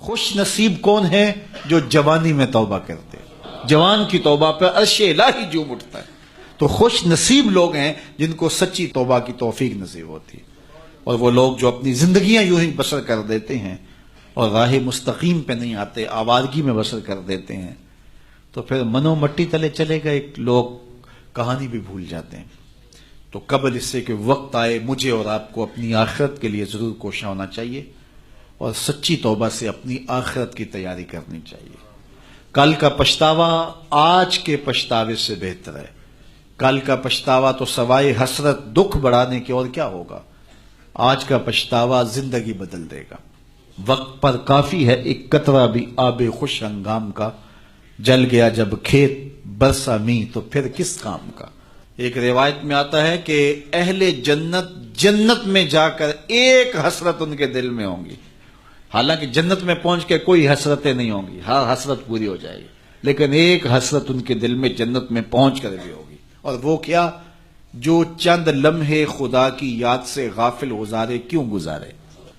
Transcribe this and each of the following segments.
خوش نصیب کون ہے جو جوانی میں توبہ کرتے ہیں، جوان کی توبہ پہ عرش الہی جھوم اٹھتا ہے۔ تو خوش نصیب لوگ ہیں جن کو سچی توبہ کی توفیق نصیب ہوتی ہے، اور وہ لوگ جو اپنی زندگیاں یوں ہی بسر کر دیتے ہیں اور راہ مستقیم پہ نہیں آتے، آوارگی میں بسر کر دیتے ہیں، تو پھر منو مٹی تلے چلے گئے لوگ کہانی بھی بھول جاتے ہیں۔ تو قبل اس سے کہ وقت آئے مجھے اور آپ کو اپنی آخرت کے لیے ضرور کوشاں ہونا چاہیے اور سچی توبہ سے اپنی آخرت کی تیاری کرنی چاہیے۔ کل کا پچھتاوا آج کے پچھتاوے سے بہتر ہے۔ کل کا پچھتاوا تو سوائے حسرت دکھ بڑھانے کے اور کیا ہوگا؟ آج کا پچھتاوا زندگی بدل دے گا۔ وقت پر کافی ہے ایک قطرہ بھی آب خوش ہنگام کا، جل گیا جب کھیت برسا می تو پھر کس کام کا۔ ایک روایت میں آتا ہے کہ اہل جنت جنت میں جا کر ایک حسرت ان کے دل میں ہوں گی، حالانکہ جنت میں پہنچ کے کوئی حسرتیں نہیں ہوں گی، ہر حسرت پوری ہو جائے گی، لیکن ایک حسرت ان کے دل میں جنت میں پہنچ کر بھی ہوگی، اور وہ کیا؟ جو چند لمحے خدا کی یاد سے غافل گزارے کیوں گزارے۔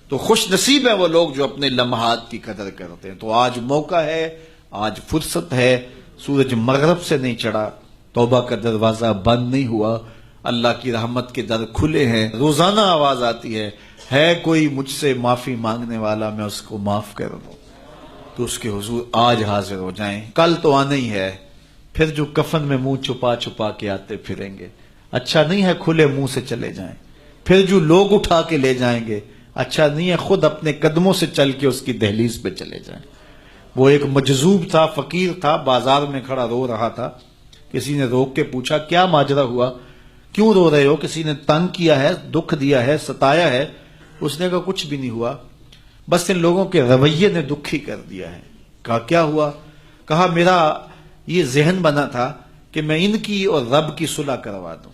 تو خوش نصیب ہیں وہ لوگ جو اپنے لمحات کی قدر کرتے ہیں۔ تو آج موقع ہے، آج فرصت ہے، سورج مغرب سے نہیں چڑھا، توبہ کا دروازہ بند نہیں ہوا، اللہ کی رحمت کے در کھلے ہیں، روزانہ آواز آتی ہے کوئی مجھ سے معافی مانگنے والا میں اس کو معاف کر دوں، تو اس کے حضور آج حاضر ہو جائیں۔ کل تو آنا ہی ہے، پھر جو کفن میں منہ چھپا چھپا کے آتے پھریں گے، اچھا نہیں ہے کھلے منہ سے چلے جائیں۔ پھر جو لوگ اٹھا کے لے جائیں گے، اچھا نہیں ہے خود اپنے قدموں سے چل کے اس کی دہلیز پہ چلے جائیں۔ وہ ایک مجذوب تھا، فقیر تھا، بازار میں کھڑا رو رہا تھا، کسی نے روک کے پوچھا کیا ماجرا ہوا، کیوں رو رہے ہو؟ کسی نے تنگ کیا ہے، دکھ دیا ہے، ستایا ہے؟ اس نے کہا کچھ بھی نہیں ہوا، بس ان لوگوں کے رویے نے دکھی کر دیا ہے۔ کہا کیا ہوا؟ کہا میرا یہ ذہن بنا تھا کہ میں ان کی اور رب کی صلح کروا دوں۔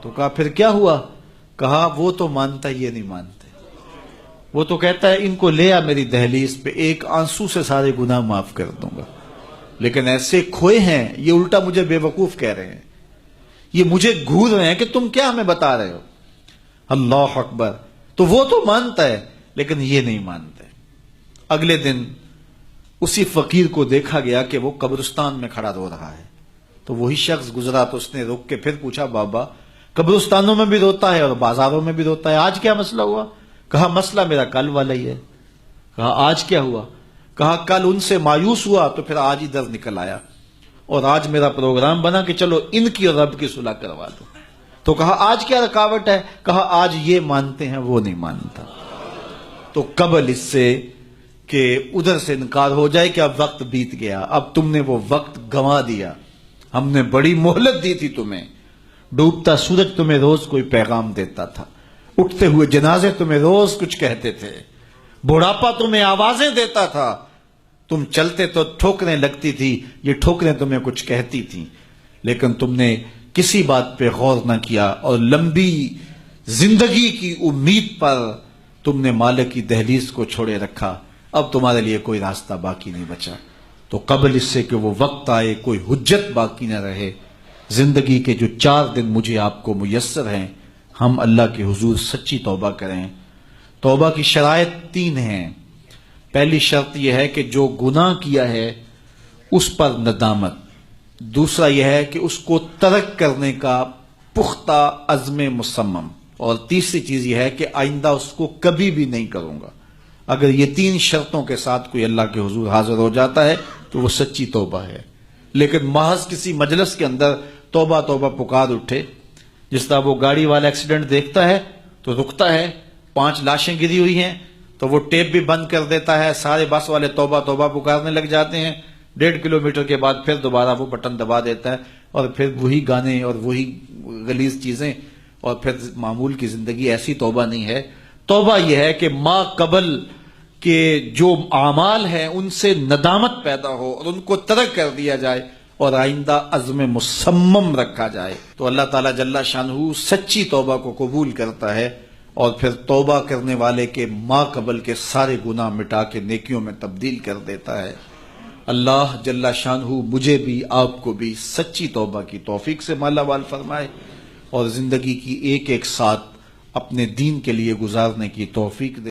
تو کہا پھر کیا ہوا؟ کہا وہ تو مانتا یہ نہیں مانتے، وہ تو کہتا ہے ان کو لے آ میری دہلیز پہ، ایک آنسو سے سارے گناہ معاف کر دوں گا، لیکن ایسے کھوئے ہیں یہ الٹا مجھے بے وقوف کہہ رہے ہیں، یہ مجھے گھور رہے ہیں کہ تم کیا ہمیں بتا رہے ہو۔ اللہ اکبر! تو وہ تو مانتا ہے لیکن یہ نہیں مانتے۔ اگلے دن اسی فقیر کو دیکھا گیا کہ وہ قبرستان میں کھڑا رو رہا ہے، تو وہی شخص گزرا تو اس نے رک کے پھر پوچھا بابا قبرستانوں میں بھی روتا ہے اور بازاروں میں بھی روتا ہے، آج کیا مسئلہ ہوا؟ کہا مسئلہ میرا کل والا ہی ہے۔ کہا آج کیا ہوا؟ کہا کل ان سے مایوس ہوا تو پھر آج ادھر نکل آیا، اور آج میرا پروگرام بنا کہ چلو ان کی اور رب کی صلح کروا دو۔ تو کہا آج کیا رکاوٹ ہے؟ کہا آج یہ مانتے ہیں وہ نہیں مانتا۔ تو قبل اس سے کہ ادھر سے انکار ہو جائے کہ اب وقت بیت گیا، اب تم نے وہ وقت گنوا دیا، ہم نے بڑی مہلت دی تھی تمہیں، ڈوبتا سورج تمہیں روز کوئی پیغام دیتا تھا، اٹھتے ہوئے جنازے تمہیں روز کچھ کہتے تھے، بڑھاپا تمہیں آوازیں دیتا تھا، تم چلتے تو ٹھوکریں لگتی تھی، یہ ٹھوکریں تمہیں کچھ کہتی تھیں، لیکن تم نے کسی بات پہ غور نہ کیا، اور لمبی زندگی کی امید پر تم نے مالک کی دہلیز کو چھوڑے رکھا، اب تمہارے لیے کوئی راستہ باقی نہیں بچا۔ تو قبل اس سے کہ وہ وقت آئے کوئی حجت باقی نہ رہے، زندگی کے جو 4 دن مجھے آپ کو میسر ہیں، ہم اللہ کے حضور سچی توبہ کریں۔ توبہ کی شرائط 3 ہیں۔ پہلی شرط یہ ہے کہ جو گناہ کیا ہے اس پر ندامت، دوسرا یہ ہے کہ اس کو ترک کرنے کا پختہ عزم مصمم، اور تیسری چیز یہ ہے کہ آئندہ اس کو کبھی بھی نہیں کروں گا۔ اگر یہ 3 شرطوں کے ساتھ کوئی اللہ کے حضور حاضر ہو جاتا ہے تو وہ سچی توبہ ہے۔ لیکن محض کسی مجلس کے اندر توبہ توبہ پکار اٹھے، جس طرح وہ گاڑی والا ایکسیڈنٹ دیکھتا ہے تو رکتا ہے، 5 لاشیں گری ہوئی ہیں تو وہ ٹیپ بھی بند کر دیتا ہے، سارے بس والے توبہ توبہ پکارنے لگ جاتے ہیں، 1.5 کلومیٹر کے بعد پھر دوبارہ وہ بٹن دبا دیتا ہے، اور پھر وہی گانے اور وہی غلیظ چیزیں، اور پھر معمول کی زندگی۔ ایسی توبہ نہیں ہے۔ توبہ یہ ہے کہ ما قبل کہ جو اعمال ہیں ان سے ندامت پیدا ہو اور ان کو ترک کر دیا جائے اور آئندہ عزم مصمم رکھا جائے، تو اللہ تعالیٰ جل شانہ سچی توبہ کو قبول کرتا ہے، اور پھر توبہ کرنے والے کے ما قبل کے سارے گناہ مٹا کے نیکیوں میں تبدیل کر دیتا ہے۔ اللہ جل شانہ مجھے بھی آپ کو بھی سچی توبہ کی توفیق سے مالا مال فرمائے، اور زندگی کی ایک ایک ساتھ اپنے دین کے لیے گزارنے کی توفیق دے۔